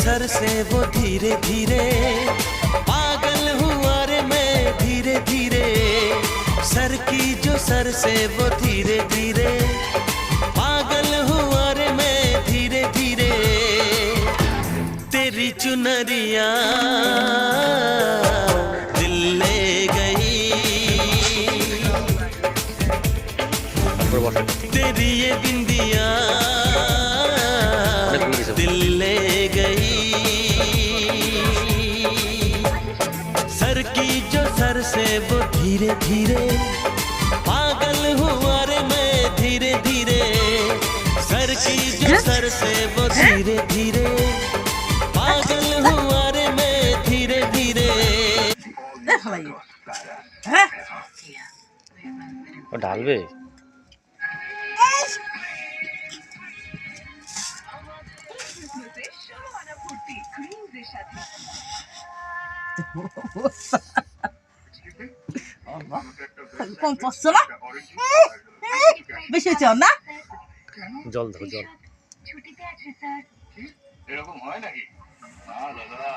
sir से वो धीरे धीरे पागल हुआ रे मैं धीरे धीरे सर की जो सर से वो धीरे धीरे पागल हुआ रे मैं धीरे धीरे तेरी चुनरिया दिल ले गई तेरी ये बिंदिया दिल ले गई सर की जो सर से वो धीरे धीरे पागल हुआ रे मैं धीरे धीरे सर की जो सर से वो धीरे धीरे पागल हुआ रे मैं धीरे धीरे डालबे কোন পছন্দ না বেশি হচ্ছে না জল ধর জল ছুটিতে আছে স্যার এরকম হয় নাকি না দাদা